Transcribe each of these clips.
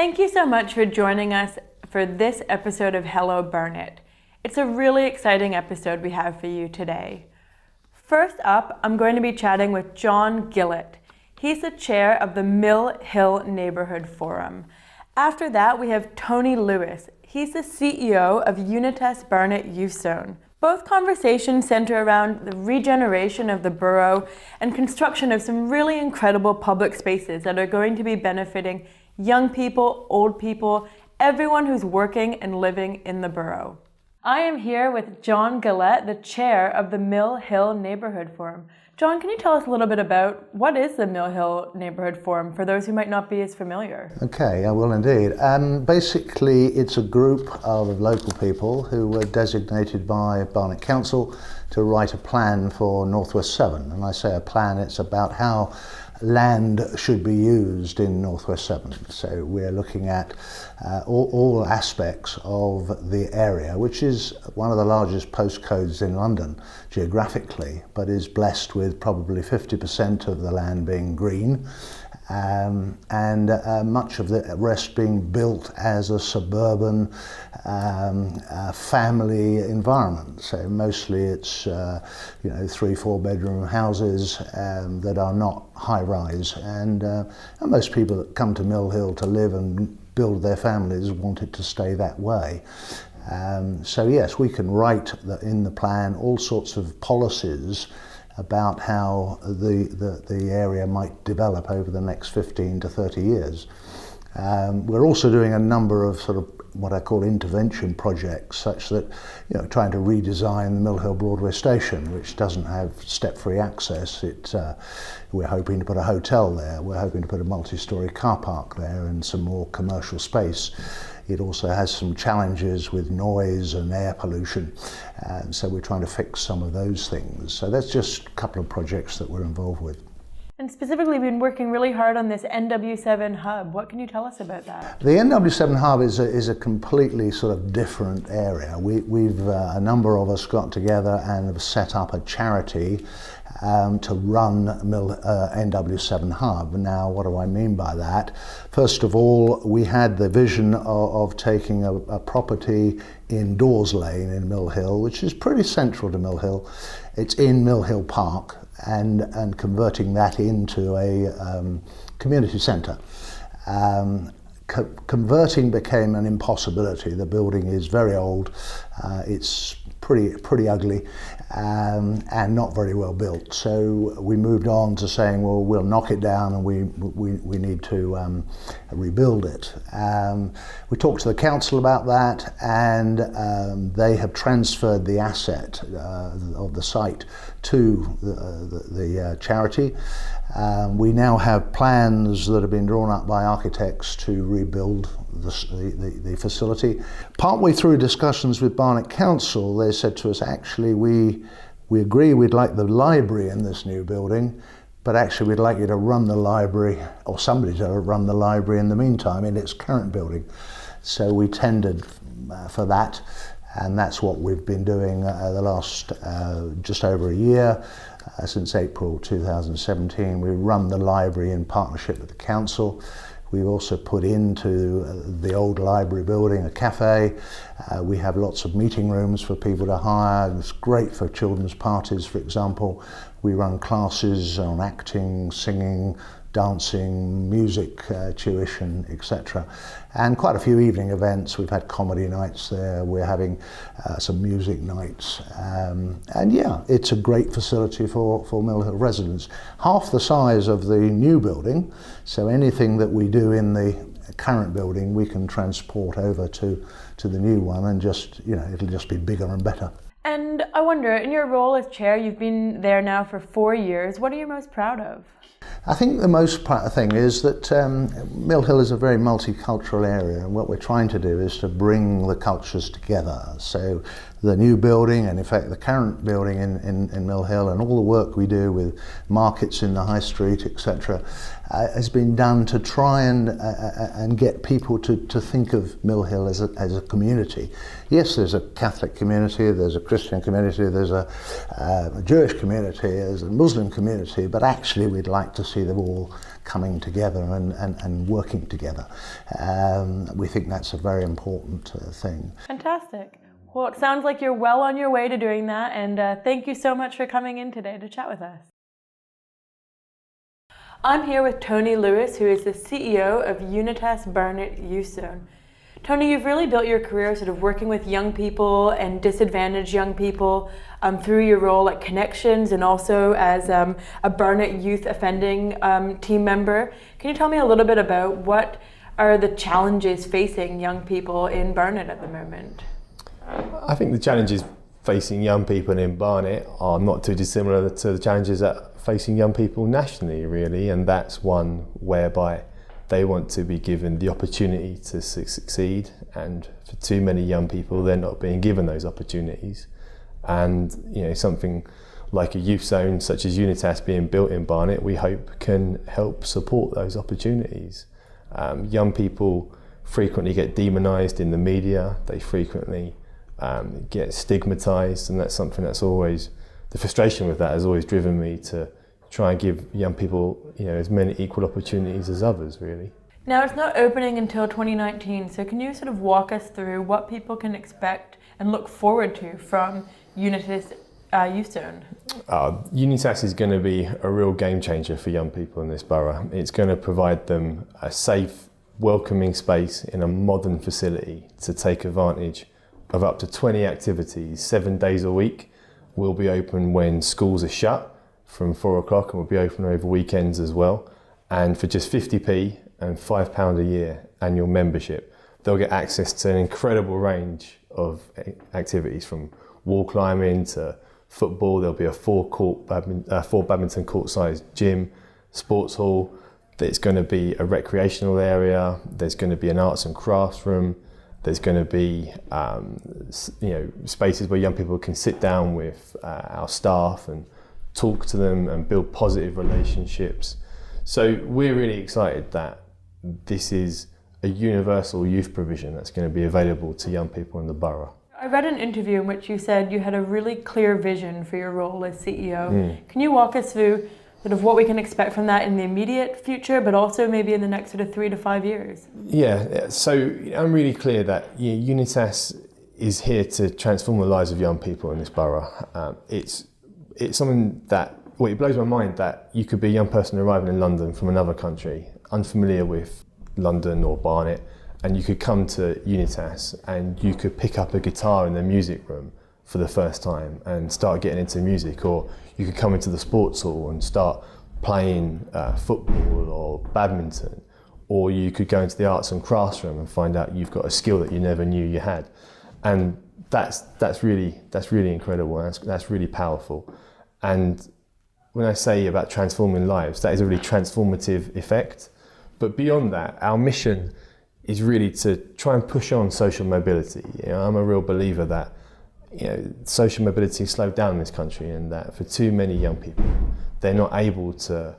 Thank you so much for joining us for this episode of Hello Barnet. It's a really exciting episode we have for you today. First up, I'm going to be chatting with John Gillette. He's the chair of the Mill Hill Neighbourhood Forum. After that, we have Tony Lewis. He's the CEO of Barnet Youth Zone. Both conversations center around the regeneration of the borough and construction of some really incredible public spaces that are going to be benefiting young people, old people, everyone who's working and living in the borough. I am here with John Gillette, the chair of the Mill Hill Neighbourhood Forum. John, can you tell us a little bit about what is the Mill Hill Neighbourhood Forum for those who might not be as familiar? Okay, I will indeed. Basically, it's a group of local people who were designated by Barnet Council to write a plan for Northwest 7. And I say a plan, it's about how land should be used in Northwest 7. So we're looking at all aspects of the area, which is one of the largest postcodes in London geographically, but is blessed with probably 50% of the land being green, and much of the rest being built as a suburban family environment. So mostly it's 3-4 bedroom houses that are not high rise, and most people that come to Mill Hill to live and build their families want it to stay that way. So yes, we can write in the plan all sorts of policies about how the area might develop over the next 15 to 30 years. We're also doing a number of sort of what I call intervention projects, such that, trying to redesign the Mill Hill Broadway station, which doesn't have step-free access. We're hoping to put a hotel there, we're hoping to put a multi-storey car park there and some more commercial space. It also has some challenges with noise and air pollution, so we're trying to fix some of those things. So that's just a couple of projects that we're involved with. And specifically, we've been working really hard on this NW7 hub. What can you tell us about that? The NW7 hub is a completely sort of different area. We've a number of us got together and have set up a charity to run NW7 Hub. Now, what do I mean by that? First of all, we had the vision of taking a property in Dawes Lane in Mill Hill, which is pretty central to Mill Hill. It's in Mill Hill Park, and converting that into a community centre. Converting became an impossibility. The building is very old, it's pretty ugly, and not very well built. So we moved on to saying, well, we'll knock it down and we need to rebuild it. We talked to the council about that, and they have transferred the asset of the site to the charity. We now have plans that have been drawn up by architects to rebuild the facility. Partway through discussions with Barnet Council, they said to us, actually, we agree we'd like the library in this new building, but actually we'd like you to run the library, or somebody to run the library in the meantime in its current building. So we tendered for that, and that's what we've been doing the last just over a year. Since April 2017, we run the library in partnership with the council. We've also put into the old library building a cafe. We have lots of meeting rooms for people to hire. It's great for children's parties, for example. We run classes on acting, singing, dancing, music, tuition, etc. And quite a few evening events. We've had comedy nights there. We're having some music nights. And yeah, it's a great facility for Mill Hill residents. Half the size of the new building, so anything that we do in the current building, we can transport over to the new one, and just, it'll just be bigger and better. And I wonder, in your role as chair, you've been there now for 4 years. What are you most proud of? I think the most proud thing is that Mill Hill is a very multicultural area, and what we're trying to do is to bring the cultures together. So the new building, and in fact the current building in Mill Hill, and all the work we do with markets in the high street, etc., has been done to try and get people to think of Mill Hill as a community. Yes, there's a Catholic community, there's a Christian community, there's a Jewish community, there's a Muslim community, but actually we'd like to see them all coming together and working together. We think that's a very important thing. Fantastic. Well, it sounds like you're well on your way to doing that, and thank you so much for coming in today to chat with us. I'm here with Tony Lewis, who is the CEO of Unitas Barnet Youth Zone. Tony, you've really built your career sort of working with young people and disadvantaged young people through your role at Connections and also as a Barnet Youth Offending team member. Can you tell me a little bit about what are the challenges facing young people in Barnet at the moment? I think the challenges facing young people in Barnet are not too dissimilar to the challenges that facing young people nationally, really, and that's one whereby they want to be given the opportunity to succeed, and for too many young people they're not being given those opportunities. And something like a youth zone such as Unitas being built in Barnet, we hope can help support those opportunities. Young people frequently get demonised in the media, they frequently get stigmatised, and that's something that's always, the frustration with that has always driven me to try and give young people as many equal opportunities as others, really. Now, it's not opening until 2019, so can you sort of walk us through what people can expect and look forward to from Unitas Youth Zone? Unitas is going to be a real game changer for young people in this borough. It's going to provide them a safe, welcoming space in a modern facility to take advantage of up to 20 activities, 7 days a week. We'll be open when schools are shut from 4 o'clock, and we'll be open over weekends as well. And for just 50p and £5 a year annual membership, they'll get access to an incredible range of activities, from wall climbing to football. There'll be a four badminton court-sized gym, sports hall. There's going to be a recreational area. There's going to be an arts and crafts room. There's going to be spaces where young people can sit down with our staff and talk to them and build positive relationships. So we're really excited that this is a universal youth provision that's going to be available to young people in the borough. I read an interview in which you said you had a really clear vision for your role as CEO. Can you walk us through sort of what we can expect from that in the immediate future, but also maybe in the next sort of 3 to 5 years? Yeah, so I'm really clear that Unitas is here to transform the lives of young people in this borough. It's something that, it blows my mind that you could be a young person arriving in London from another country, unfamiliar with London or Barnet, and you could come to Unitas and you could pick up a guitar in the music room for the first time and start getting into music, or you could come into the sports hall and start playing football or badminton, or you could go into the arts and crafts room and find out you've got a skill that you never knew you had. And that's really incredible, and that's really powerful. And when I say about transforming lives, that is a really transformative effect. But beyond that, our mission is really to try and push on social mobility. I'm a real believer that social mobility slowed down in this country, and that for too many young people, they're not able to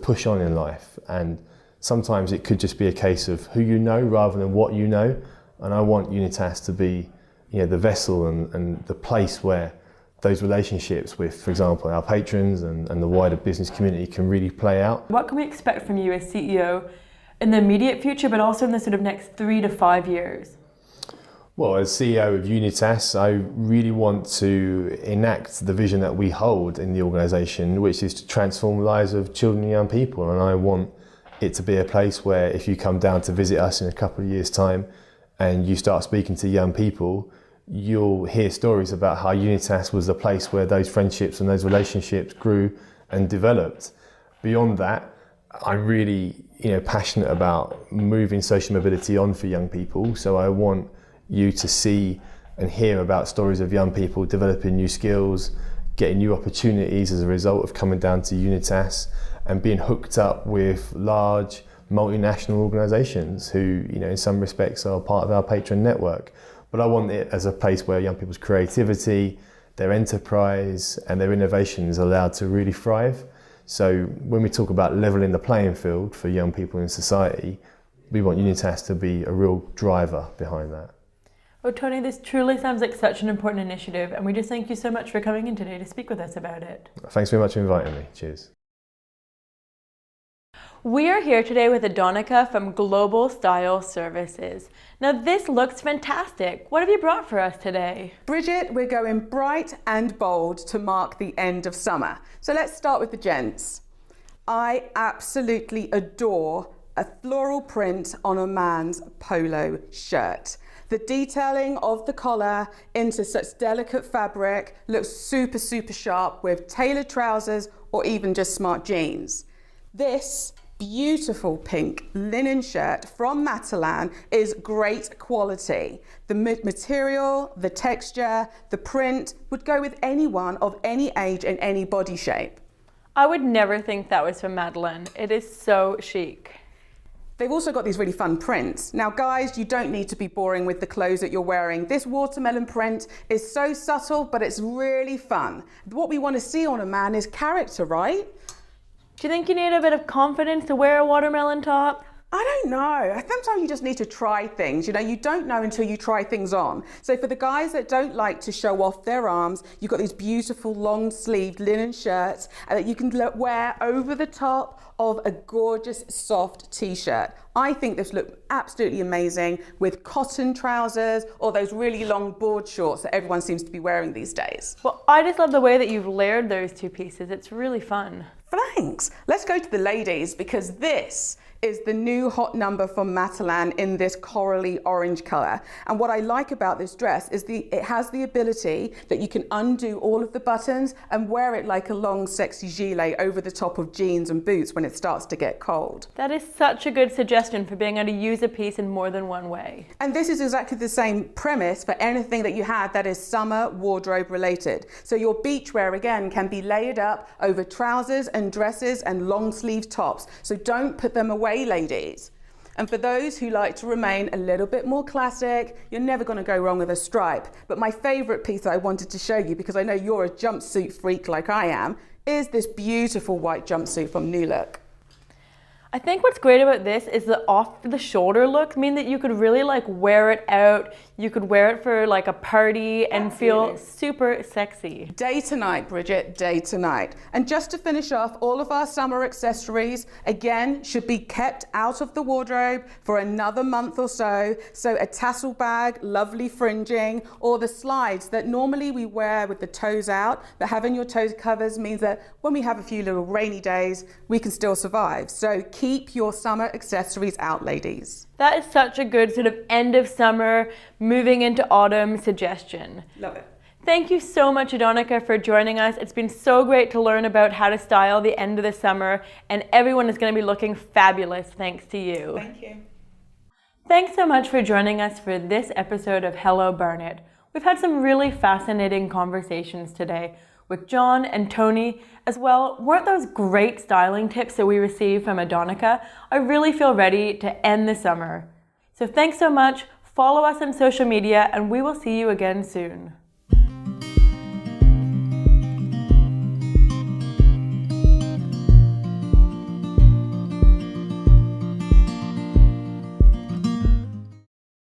push on in life. And sometimes it could just be a case of who you know rather than what you know. And I want Unitas to be the vessel and the place where those relationships with, for example, our patrons and the wider business community can really play out. What can we expect from you as CEO in the immediate future, but also in the sort of next 3 to 5 years? Well, as CEO of Unitas, I really want to enact the vision that we hold in the organisation, which is to transform the lives of children and young people. And I want it to be a place where if you come down to visit us in a couple of years' time and you start speaking to young people, you'll hear stories about how Unitas was the place where those friendships and those relationships grew and developed. Beyond that, I'm really passionate about moving social mobility on for young people. So I want you to see and hear about stories of young people developing new skills, getting new opportunities as a result of coming down to Unitas and being hooked up with large multinational organisations who, in some respects are part of our patron network. but I want it as a place where young people's creativity, their enterprise and their innovation is allowed to really thrive. So when we talk about levelling the playing field for young people in society, we want Unitas to be a real driver behind that. Well, Tony, this truly sounds like such an important initiative, and we just thank you so much for coming in today to speak with us about it. Thanks very much for inviting me. Cheers. We are here today with Adonica from Global Style Services. Now this looks fantastic. What have you brought for us today? Bridget, we're going bright and bold to mark the end of summer. So let's start with the gents. I absolutely adore a floral print on a man's polo shirt. The detailing of the collar into such delicate fabric looks super, super sharp with tailored trousers or even just smart jeans. This beautiful pink linen shirt from Matalan is great quality. The material, the texture, the print would go with anyone of any age and any body shape. I would never think that was from Matalan. It is so chic. They've also got these really fun prints. Now guys, you don't need to be boring with the clothes that you're wearing. This watermelon print is so subtle, but it's really fun. What we want to see on a man is character, right? Do you think you need a bit of confidence to wear a watermelon top? I don't know. Sometimes you just need to try things. You know, you don't know until you try things on. So for the guys that don't like to show off their arms, you've got these beautiful long-sleeved linen shirts that you can wear over the top of a gorgeous soft t-shirt. I think this looks absolutely amazing with cotton trousers or those really long board shorts that everyone seems to be wearing these days. Well, I just love the way that you've layered those two pieces. It's really fun. Thanks. Let's go to the ladies because this is the new hot number from Matalan in this corally orange color. And what I like about this dress is it has the ability that you can undo all of the buttons and wear it like a long sexy gilet over the top of jeans and boots when it starts to get cold. That is such a good suggestion for being able to use a piece in more than one way. And this is exactly the same premise for anything that you have that is summer wardrobe related. So your beachwear again can be layered up over trousers and dresses and long sleeve tops. So don't put them away, ladies. And for those who like to remain a little bit more classic, you're never going to go wrong with a stripe. But my favorite piece that I wanted to show you, because I know you're a jumpsuit freak like I am, is this beautiful white jumpsuit from New Look. I think what's great about this is the off the shoulder look mean that you could really like wear it out. You could wear it for like a party and feel super sexy. Day to night, Bridget, day to night. And just to finish off, all of our summer accessories, again, should be kept out of the wardrobe for another month or so. So a tassel bag, lovely fringing, or the slides that normally we wear with the toes out, but having your toes covers means that when we have a few little rainy days, we can still survive. So keep your summer accessories out, ladies. That is such a good sort of end of summer, moving into autumn suggestion. Love it. Thank you so much, Adonica, for joining us. It's been so great to learn about how to style the end of the summer, and everyone is going to be looking fabulous thanks to you. Thank you. Thanks so much for joining us for this episode of Hello Barnet. We've had some really fascinating conversations today with John and Tony as well. Weren't those great styling tips that we received from Adonica? I really feel ready to end the summer. So thanks so much. Follow us on social media and we will see you again soon.